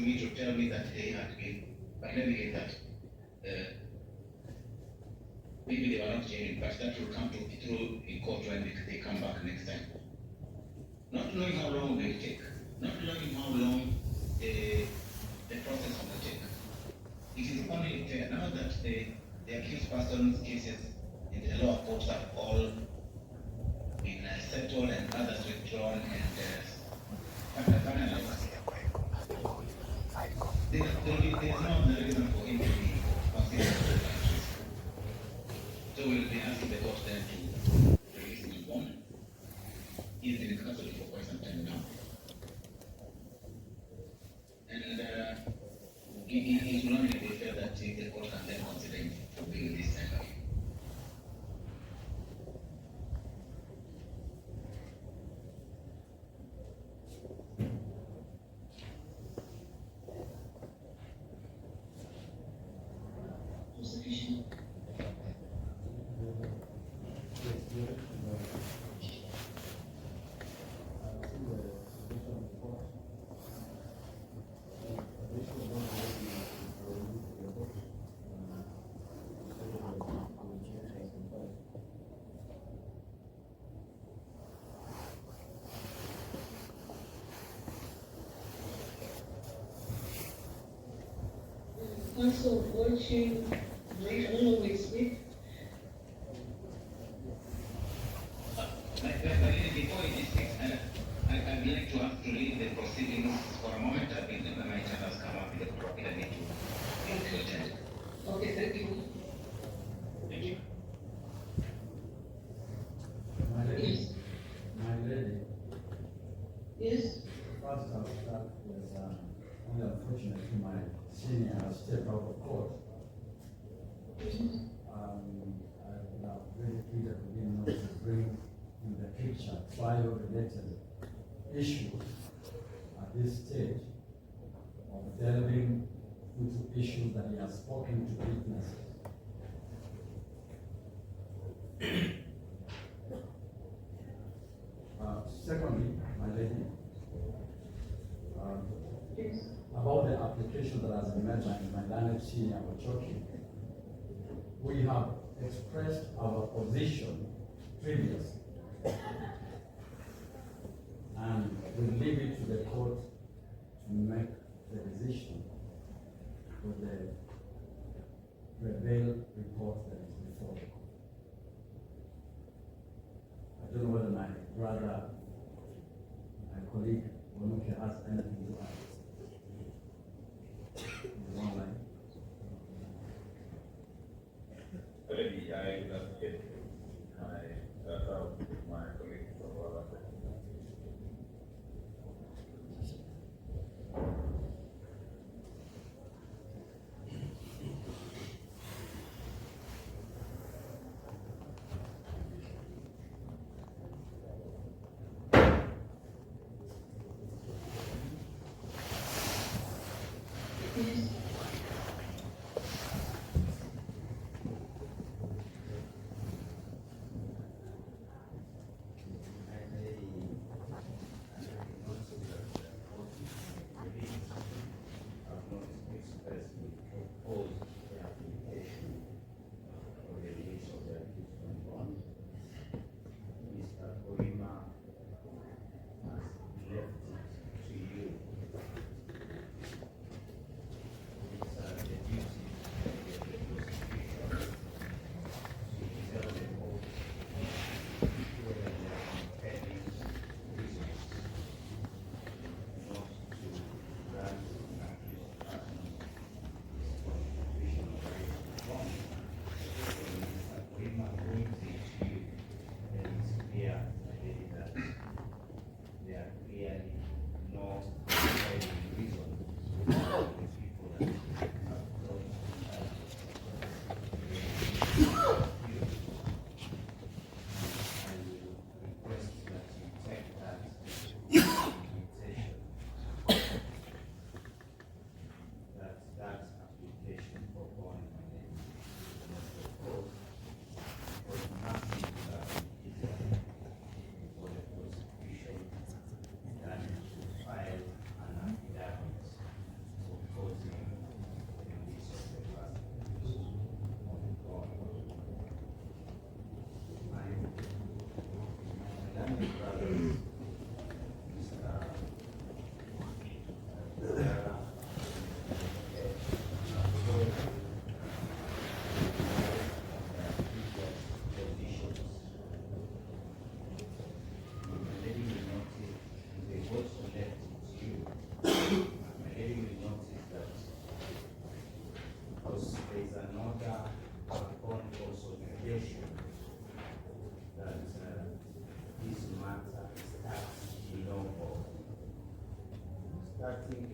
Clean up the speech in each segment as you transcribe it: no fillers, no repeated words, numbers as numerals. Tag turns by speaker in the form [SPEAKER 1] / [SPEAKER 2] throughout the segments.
[SPEAKER 1] me to tell me that they had been, but let me get that. Maybe they were not genuine, but that will come to through in court when they come back next time. Not knowing how long they take, not knowing how long the process will take. It is only fair now that the accused person's cases in the lower courts have all been settled and others withdrawn and finalized. There's no other reason for him to be considered. So we'll be asking the court then to release him on bond. He's been in custody for quite some time now. And it will only be fair that the court can then consider him for being this time again.
[SPEAKER 2] Also, what you might always speak.
[SPEAKER 1] Before it is fixed, I'd like to ask to leave the proceedings for a moment. I think my time has come up with the topic I need to attend.
[SPEAKER 2] Okay, thank you.
[SPEAKER 1] Thank you.
[SPEAKER 3] My lady.
[SPEAKER 2] Yes.
[SPEAKER 3] My lady.
[SPEAKER 2] Yes.
[SPEAKER 3] First, I'll start with only unfortunately my senior has stepped out of court. I'm very pleased that we didn't know to bring in the picture trial-related issues at this stage of delving into issues that he has spoken to witnesses. Secondly, my lady,
[SPEAKER 2] Yes.
[SPEAKER 3] about the application that has been made by my learned senior Ochoki, we have expressed our position previously, and we leave it to the court to make the decision with the bail report that is before the court. I don't know whether my brother, my colleague, Onuke has anything to add. One line.
[SPEAKER 4] Already, I will not get my colleague from our
[SPEAKER 2] Yes.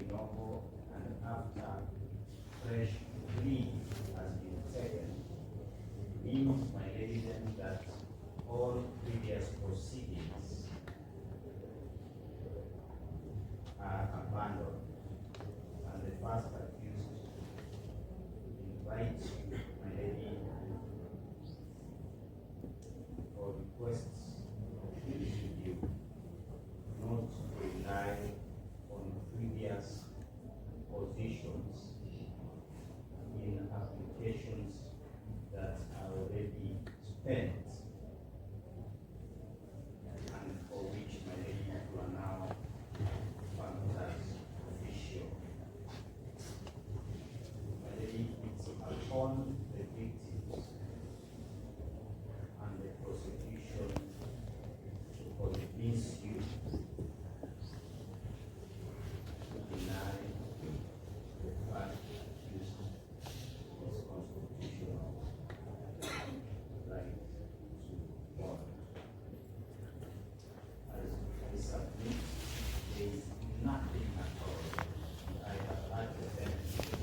[SPEAKER 5] novo and after fresh plea has been taken, means, my lady, then that all previous proceedings are abandoned, and the first accused invites you, my lady, or requests you not to rely on previous positions in applications that are already spent and for which, my lady, you are now functioned official. My lady, it's upon the victims and the prosecution to convince you to deny the fact used as constitutional right to bond. As I submit, there is nothing at all. I have had the benefit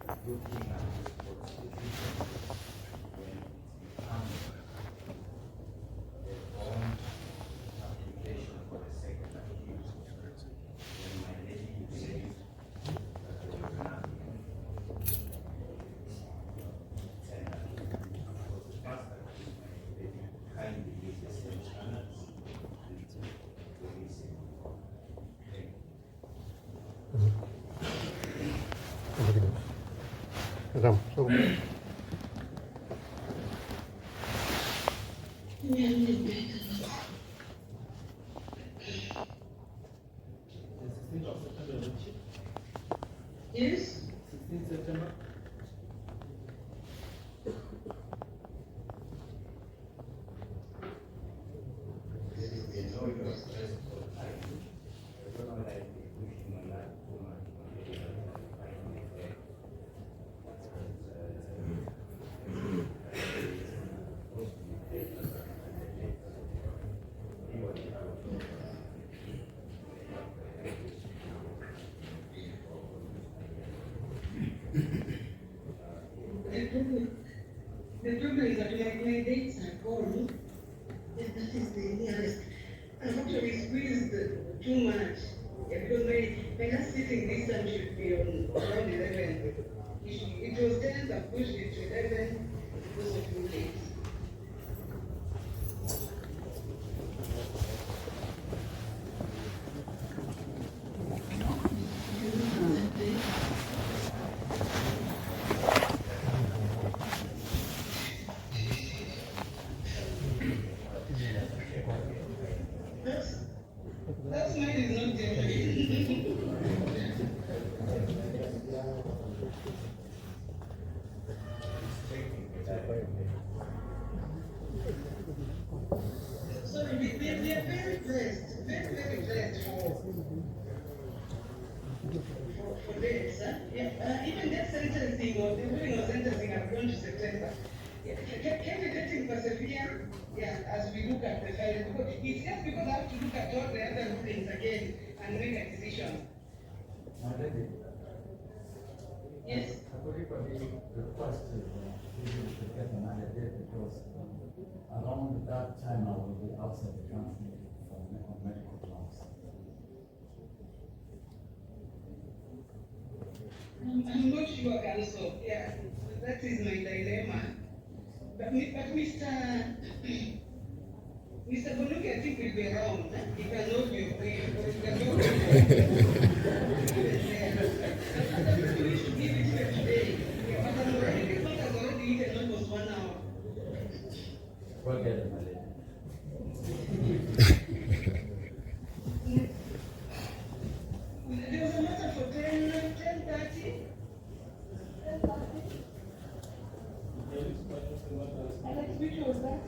[SPEAKER 5] of looking at this constitution when it becomes the bond application for the second accused. When my lady said that there was nothing tender, because the first accused, my lady, kindly use the same standards and release it. Thank you.
[SPEAKER 6] Ram, so
[SPEAKER 2] Yes?
[SPEAKER 3] 16th September.
[SPEAKER 5] We know you are stressed for time. I don't know that we push him on that too much. Maybe I don't know that.
[SPEAKER 2] The problem is that my dates are gone. That is the nearest. I've actually squeezed too much. Yeah, because my last sitting this time should be on around 11. It was 10, I've pushed it to 11 because of too late. That's mine is not genuine. Sorry, we are very blessed, very blessed for this. Even that sentencing or the ruling of sentencing have gone to September. Yeah, can we let him persevere? Yeah, as we look at the file, because it's just because I have to look at all the other rulings again and make a decision.
[SPEAKER 3] My lady,
[SPEAKER 2] Yes.
[SPEAKER 3] I would request you to get another date because around that time I will be outside the country for medical grounds.
[SPEAKER 2] I'm not sure, Council. Yeah, that is my dilemma. But Mr. Bonuki, I think will be wrong. He cannot be free. He cannot be I think we should give it to him today. But I'm already, the court has already eaten almost 1 hour.
[SPEAKER 3] Well, get it, my lady.
[SPEAKER 2] There was a matter for 10:30. Alex, which was that?